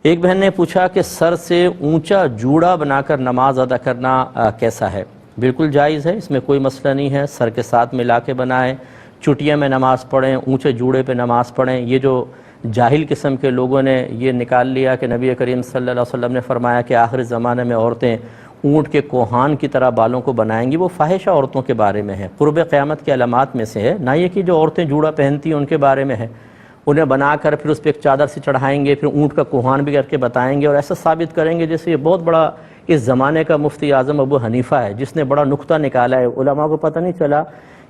ایک بہن نے پوچھا کہ سر سے اونچا جوڑا بنا کر نماز ادا کرنا کیسا ہے؟ بالکل جائز ہے، اس میں کوئی مسئلہ نہیں ہے۔ سر کے ساتھ ملا کے بنائیں، چٹیا میں نماز پڑھیں، اونچے جوڑے پہ نماز پڑھیں۔ یہ جو جاہل قسم کے لوگوں نے یہ نکال لیا کہ نبی کریم صلی اللہ علیہ وسلم نے فرمایا کہ آخر زمانے میں عورتیں اونٹ کے کوہان کی طرح بالوں کو بنائیں گی، وہ فاحشہ عورتوں کے بارے میں ہے، قرب قیامت کی علامات میں سے ہے، نہ یہ کہ جو عورتیں جوڑا پہنتی ہیں ان کے بارے میں ہے۔ انہیں بنا کر پھر اس پہ ایک چادر سے چڑھائیں گے، پھر اونٹ کا کوہان بھی کر کے بتائیں گے اور ایسا ثابت کریں گے جیسے یہ بہت بڑا اس زمانے کا مفتی اعظم ابو حنیفہ ہے جس نے بڑا نکتہ نکالا ہے۔ علماء کو پتہ نہیں چلا،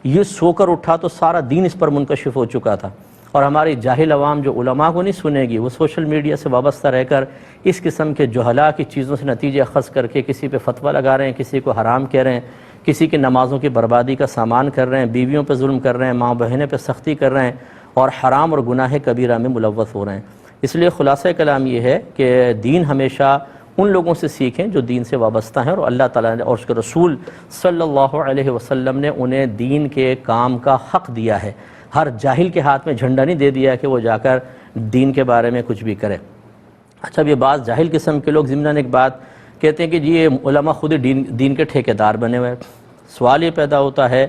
یہ سو کر اٹھا تو سارا دین اس پر منکشف ہو چکا تھا، اور ہماری جاہل عوام جو علماء کو نہیں سنے گی، وہ سوشل میڈیا سے وابستہ رہ کر اس قسم کے جہلاء کی چیزوں سے نتیجے اخذ کر کے کسی پہ فتویٰ لگا رہے ہیں، کسی کو حرام کہہ رہے ہیں، کسی کی نمازوں کی بربادی کا سامان کر رہے ہیں، بیویوں پہ ظلم کر رہے ہیں، ماں بہنیں پہ سختی کر رہے ہیں، اور حرام اور گناہ کبیرہ میں ملوث ہو رہے ہیں۔ اس لیے خلاصہ کلام یہ ہے کہ دین ہمیشہ ان لوگوں سے سیکھیں جو دین سے وابستہ ہیں، اور اللہ تعالیٰ نے اور اس کے رسول صلی اللہ علیہ وسلم نے انہیں دین کے کام کا حق دیا ہے۔ ہر جاہل کے ہاتھ میں جھنڈا نہیں دے دیا کہ وہ جا کر دین کے بارے میں کچھ بھی کرے۔ اچھا، یہ بعض جاہل قسم کے لوگ ضمناً ایک بات کہتے ہیں کہ جی یہ علماء خود ہی دین کے ٹھیکیدار بنے ہوئے ہیں۔ سوال یہ پیدا ہوتا ہے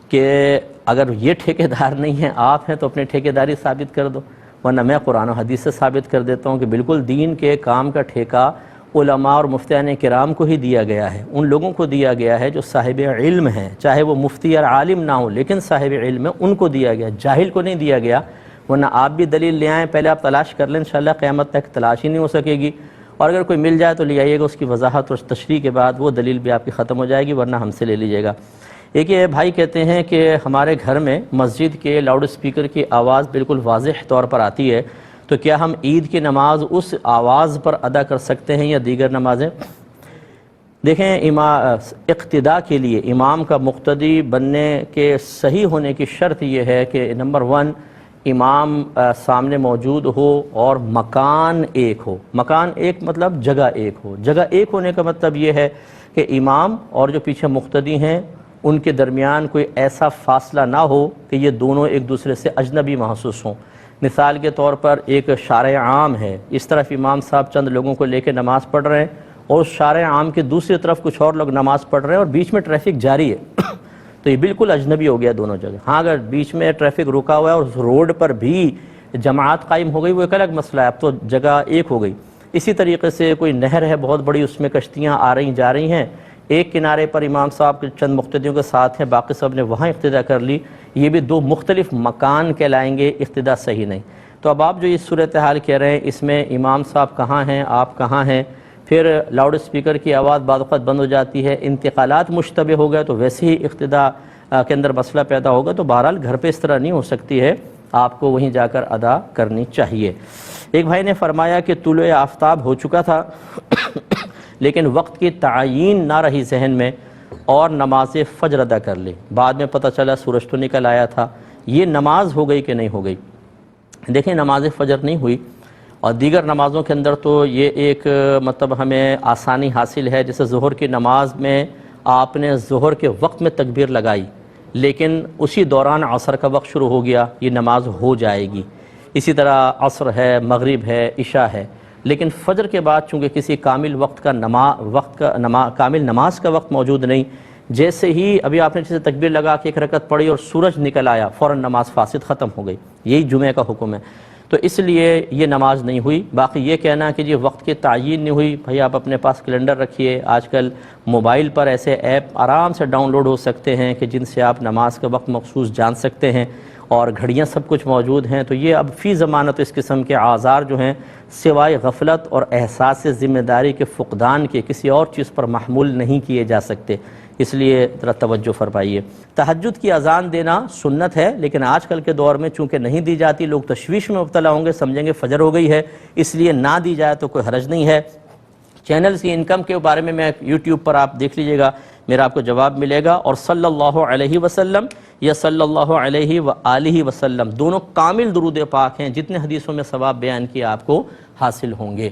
کہ اگر یہ ٹھیکیدار نہیں ہیں، آپ ہیں، تو اپنے ٹھیکیداری ثابت کر دو، ورنہ میں قرآن و حدیث سے ثابت کر دیتا ہوں کہ بالکل دین کے کام کا ٹھیکہ علماء اور مفتیان کرام کو ہی دیا گیا ہے، ان لوگوں کو دیا گیا ہے جو صاحب علم ہیں، چاہے وہ مفتی اور عالم نہ ہو لیکن صاحب علم ہے، ان کو دیا گیا، جاہل کو نہیں دیا گیا۔ ورنہ آپ بھی دلیل لے آئیں، پہلے آپ تلاش کر لیں، انشاءاللہ قیامت تک تلاش ہی نہیں ہو سکے گی، اور اگر کوئی مل جائے تو لے آئیے گا، اس کی وضاحت اور تشریح کے بعد وہ دلیل بھی آپ کی ختم ہو جائے گی، ورنہ ہم سے لے لیجیے گا۔ ایک یہ بھائی کہتے ہیں کہ ہمارے گھر میں مسجد کے لاؤڈ اسپیکر کی آواز بالکل واضح طور پر آتی ہے، تو کیا ہم عید کی نماز اس آواز پر ادا کر سکتے ہیں یا دیگر نمازیں؟ دیکھیں، اقتداء کے لیے امام کا مقتدی بننے کے صحیح ہونے کی شرط یہ ہے کہ نمبر 1 امام سامنے موجود ہو اور مکان ایک ہو۔ مکان ایک مطلب جگہ ایک ہو۔ جگہ ایک ہونے کا مطلب یہ ہے کہ امام اور جو پیچھے مقتدی ہیں ان کے درمیان کوئی ایسا فاصلہ نہ ہو کہ یہ دونوں ایک دوسرے سے اجنبی محسوس ہوں۔ مثال کے طور پر ایک شارع عام ہے، اس طرف امام صاحب چند لوگوں کو لے کے نماز پڑھ رہے ہیں، اور اس شارع عام کے دوسری طرف کچھ اور لوگ نماز پڑھ رہے ہیں اور بیچ میں ٹریفک جاری ہے تو یہ بالکل اجنبی ہو گیا دونوں جگہ۔ ہاں، اگر بیچ میں ٹریفک رکا ہوا ہے اور اس روڈ پر بھی جماعت قائم ہو گئی، وہ ایک الگ مسئلہ ہے، اب تو جگہ ایک ہو گئی۔ اسی طریقے سے کوئی نہر ہے بہت بڑی، اس میں کشتیاں آ رہی جا رہی ہیں، ایک کنارے پر امام صاحب کے چند مقتدیوں کے ساتھ ہیں، باقی سب نے وہاں اقتداء کر لی، یہ بھی دو مختلف مکان کہلائیں گے، اقتداء صحیح نہیں۔ تو اب آپ جو یہ صورتحال کہہ رہے ہیں، اس میں امام صاحب کہاں ہیں، آپ کہاں ہیں، پھر لاؤڈ اسپیکر کی آواز بعض اوقات بند ہو جاتی ہے، انتقالات مشتبہ ہو گئے تو ویسے ہی اقتداء کے اندر مسئلہ پیدا ہوگا، تو بہرحال گھر پہ اس طرح نہیں ہو سکتی ہے، آپ کو وہیں جا کر ادا کرنی چاہیے۔ ایک بھائی نے فرمایا کہ طلوع آفتاب ہو چکا تھا لیکن وقت کی تعیین نہ رہی ذہن میں اور نماز فجر ادا کر لی، بعد میں پتہ چلا سورج تو نکل آیا تھا، یہ نماز ہو گئی کہ نہیں ہو گئی؟ دیکھیں، نماز فجر نہیں ہوئی، اور دیگر نمازوں کے اندر تو یہ ایک مطلب ہمیں آسانی حاصل ہے، جیسے ظہر کی نماز میں آپ نے ظہر کے وقت میں تکبیر لگائی لیکن اسی دوران عصر کا وقت شروع ہو گیا، یہ نماز ہو جائے گی۔ اسی طرح عصر ہے، مغرب ہے، عشاء ہے، لیکن فجر کے بعد چونکہ کسی کامل کامل نماز کا وقت موجود نہیں، جیسے ہی ابھی آپ نے جیسے تکبیر لگا کے ایک رکعت پڑھی اور سورج نکل آیا، فوراً نماز فاسد ختم ہو گئی، یہی جمعہ کا حکم ہے، تو اس لیے یہ نماز نہیں ہوئی۔ باقی یہ کہنا کہ یہ وقت کی تعیین نہیں ہوئی، بھائی آپ اپنے پاس کیلنڈر رکھیے، آج کل موبائل پر ایسے ایپ آرام سے ڈاؤن لوڈ ہو سکتے ہیں کہ جن سے آپ نماز کا وقت مخصوص جان سکتے ہیں، اور گھڑیاں سب کچھ موجود ہیں، تو یہ اب فی زمانت اس قسم کے آزار جو ہیں سوائے غفلت اور احساس ذمہ داری کے فقدان کے کسی اور چیز پر محمول نہیں کیے جا سکتے، اس لیے ذرا توجہ فرمائیے۔ تہجد کی اذان دینا سنت ہے، لیکن آج کل کے دور میں چونکہ نہیں دی جاتی، لوگ تشویش میں مبتلا ہوں گے، سمجھیں گے فجر ہو گئی ہے، اس لیے نہ دی جائے تو کوئی حرج نہیں ہے۔ چینلز کی انکم کے بارے میں یوٹیوب پر آپ دیکھ لیجئے گا، میرا آپ کو جواب ملے گا، اور صلی اللہ علیہ وسلم یا صلی اللہ علیہ وآلہ وسلم دونوں کامل درود پاک ہیں، جتنے حدیثوں میں ثواب بیان کیا آپ کو حاصل ہوں گے۔